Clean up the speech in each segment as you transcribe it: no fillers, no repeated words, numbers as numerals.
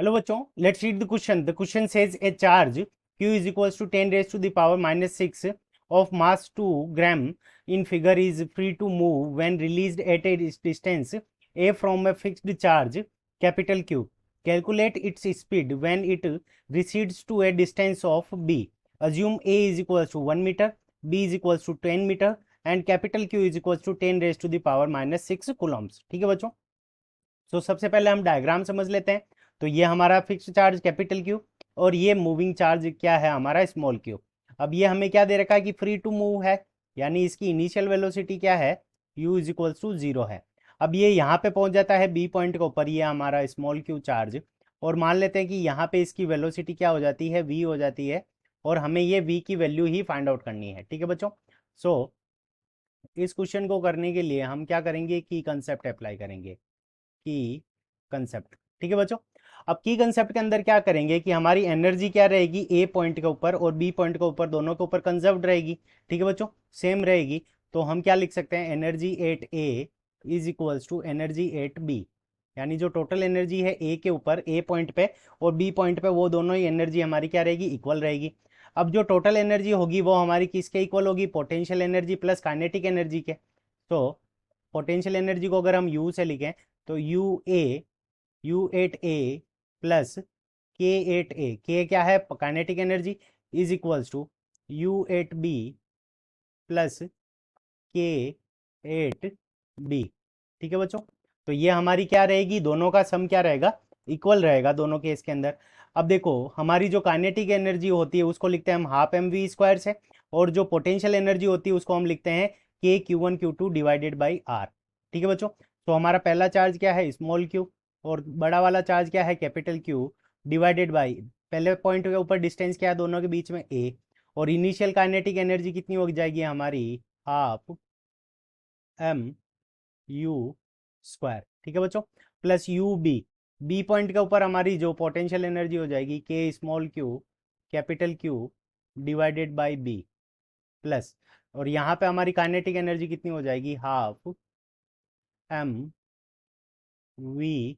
Hello बच्चों, let's read the question. The question says A charge q is equals to 10 raised to the power minus 6 of mass 2 gram in figure is free to move when released at a distance a from a fixed charge capital Q. Calculate its speed when it recedes to a distance of b. Assume a is equals to 1 meter, b is equals to 10 meter and capital Q is equals to 10 raised to the power minus 6 coulombs. ठीक है बच्चों. तो सबसे पहले हम diagram समझ लेते हैं. तो ये हमारा फिक्स्ड चार्ज कैपिटल क्यू और ये मूविंग चार्ज क्या है हमारा स्मॉल क्यू. अब ये हमें क्या दे रखा है कि फ्री टू मूव है, यानी इसकी इनिशियल वेलोसिटी क्या है, u इज इक्वल्स टू 0 है. अब ये यहाँ पे पहुंच जाता है बी पॉइंट के ऊपर, ये हमारा स्मॉल क्यू चार्ज, और मान लेते हैं कि यहाँ पे इसकी वेलोसिटी क्या हो जाती है, v हो जाती है, और हमें ये v की वैल्यू ही फाइंड आउट करनी है. ठीक है बच्चों. सो इस क्वेश्चन को करने के लिए हम क्या करेंगे, की कंसेप्ट अप्लाई करेंगे. की कंसेप्ट. ठीक है बच्चों. अब की कंसेप्ट के अंदर क्या करेंगे कि हमारी एनर्जी क्या रहेगी, ए पॉइंट के ऊपर और बी पॉइंट के ऊपर, दोनों के ऊपर कंजर्व्ड रहेगी. ठीक है बच्चों, सेम रहेगी. तो हम क्या लिख सकते हैं, energy at a is equals to energy at b, यानी जो टोटल एनर्जी है ए के ऊपर, ए पॉइंट पे और बी पॉइंट पे, वो दोनों ही एनर्जी हमारी क्या रहेगी, इक्वल रहेगी. अब जो टोटल एनर्जी होगी वो हमारी किसके इक्वल होगी, potential energy plus kinetic energy के. तो पोटेंशियल एनर्जी को अगर हम यू से लिखें तो U at a plus K at a, K क्या है kinetic energy, is equals to U at b plus K at b. ठीक है बच्चों. तो ये हमारी क्या रहेगी, दोनों का सम क्या रहेगा, इक्वल रहेगा दोनों केस के अंदर. अब देखो हमारी जो काइनेटिक एनर्जी होती है उसको लिखते हैं हम हाफ एम वी स्क्वायर से, और जो पोटेंशियल एनर्जी होती है उसको हम लिखते हैं k q one q two divided by r. ठीक है बच्चों. तो हमारा पहला चार्ज क्या है, स्मॉल क्यू, और बड़ा वाला चार्ज क्या है, कैपिटल क्यू, डिवाइडेड बाई पहले पॉइंट के ऊपर डिस्टेंस क्या है दोनों के बीच में, ए, और इनिशियल काइनेटिक एनर्जी कितनी हो जाएगी हमारी, हाफ एम यू स्क्वायर. ठीक है बच्चों, plus U b, b point के ऊपर हमारी जो पोटेंशियल एनर्जी हो जाएगी k small q capital q divided by b, plus, और यहाँ पे हमारी काइनेटिक एनर्जी कितनी हो जाएगी, हाफ एम वी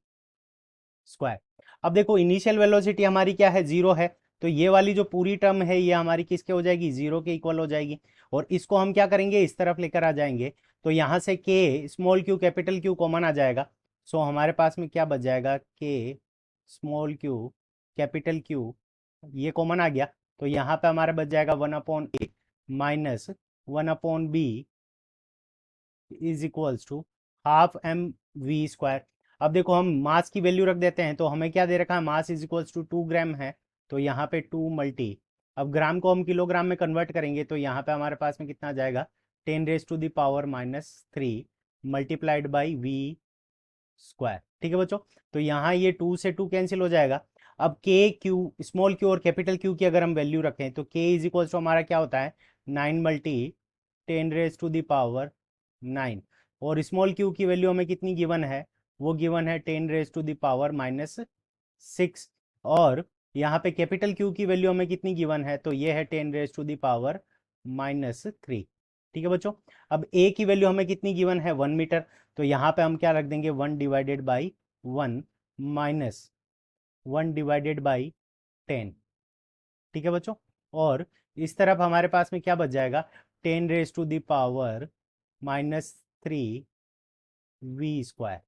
स्क्वायर. अब देखो इनिशियल वेलोसिटी हमारी क्या है, 0 है, तो ये वाली जो पूरी टर्म है ये हमारी किसके हो जाएगी, 0 के इक्वल हो जाएगी. और इसको हम क्या करेंगे, इस तरफ लेकर आ जाएंगे, तो यहाँ से के small q capital q common आ जाएगा. सो हमारे पास में क्या बच जाएगा, के स्मॉल क्यू कैपिटल क्यू, ये कॉमन आ गया. तो यहाँ पे हमारा बच जाएगा 1/a minus 1/b is equals to half m v square. अब देखो हम मास की वैल्यू रख देते हैं, तो हमें क्या दे रखा है, मास इज इक्वल्स टू 2 ग्राम है, तो यहाँ पे 2 मल्टी, अब ग्राम को हम किलोग्राम में कन्वर्ट करेंगे तो यहाँ पे हमारे पास में कितना आ जाएगा, 10 raise to the power minus 3 multiplied by v square. ठीक है बच्चों. तो यहाँ ये 2 से 2 कैंसिल हो जाएगा. अब के क्यू स्मॉल क्यू और कैपिटल क्यू की अगर हम वैल्यू रखें तो के इज इक्वल्स टू हमारा क्या होता है, 9 multi 10 raise to the power 9, और स्मॉल क्यू की वैल्यू हमें कितनी गिवन है, वो गिवन है 10 raise to the power minus 6, और यहाँ पे कैपिटल क्यू की वैल्यू हमें कितनी गिवन है, तो ये है 10 raise to the power minus 3. ठीक है बच्चों. अब ए की वैल्यू हमें कितनी गिवन है, 1 मीटर, तो यहाँ पे हम क्या रख देंगे, 1 divided by 1 minus 1 divided by 10. ठीक है बच्चों. और इस तरफ हमारे पास में क्या बच जाएगा, 10 raise to the power minus 3 v square.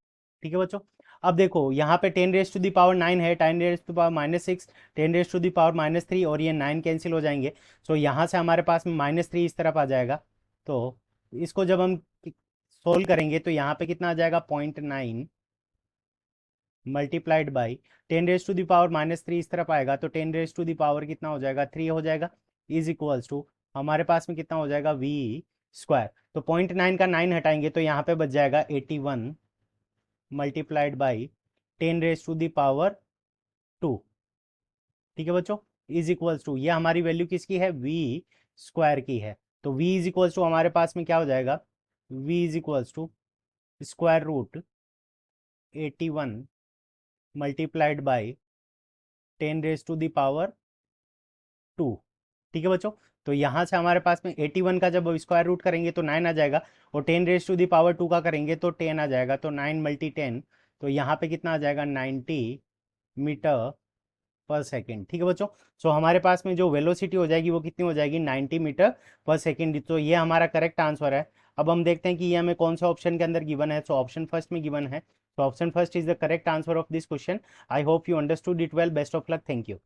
ठीक है बच्चों. अब देखो यहाँ पे 10 रेज टू द पावर 9 है, 10 raise to power minus 6, 10 raise to the power minus 3, और ये 9 कैंसिल हो जाएंगे. सो यहाँ से हमारे पास में -3 इस तरफ आ जाएगा. तो इसको जब हम सोल्व करेंगे तो यहाँ पे कितना आ जाएगा, 0.9 multiplied by 10 raise to the power minus 3 इस तरफ आएगा, तो 10 रेज टू द पावर कितना हो जाएगा, 3 हो जाएगा, इज इक्वल्स टू हमारे पास में कितना हो जाएगा, वी स्क्वायर. तो 0.9 का 9 हटाएंगे तो यहाँ पे बच जाएगा 81 multiplied by 10 raise to the power 2. ठीक है बच्चों, इज इक्वल्स टू, ये हमारी वैल्यू किसकी है, वी स्क्वायर की है. तो v इज इक्वल्स टू हमारे पास में क्या हो जाएगा, v is equals to square root 81 multiplied by 10 raise to the power 2. ठीक है बच्चों. तो यहाँ से हमारे पास में 81 का जब स्क्वायर रूट करेंगे तो 9 आ जाएगा, और 10 रेज टू द पावर 2 का करेंगे तो 10 आ जाएगा, तो 9 मल्टी 10, तो यहाँ पे कितना आ जाएगा, 90 मीटर पर सेकेंड। ठीक है बच्चों, सो हमारे पास में जो वेलोसिटी हो जाएगी वो कितनी हो जाएगी, 90 मीटर पर सेकेंड। तो ये हमारा करेक्ट आंसर है। अब हम देखते हैं कि ये हमें कौन सा ऑप्शन के अंदर गिवन है। सो ऑप्शन फर्स्ट में गिवन है, so option first is the correct answer of this question. I hope you understood it well. Best of luck, thank you.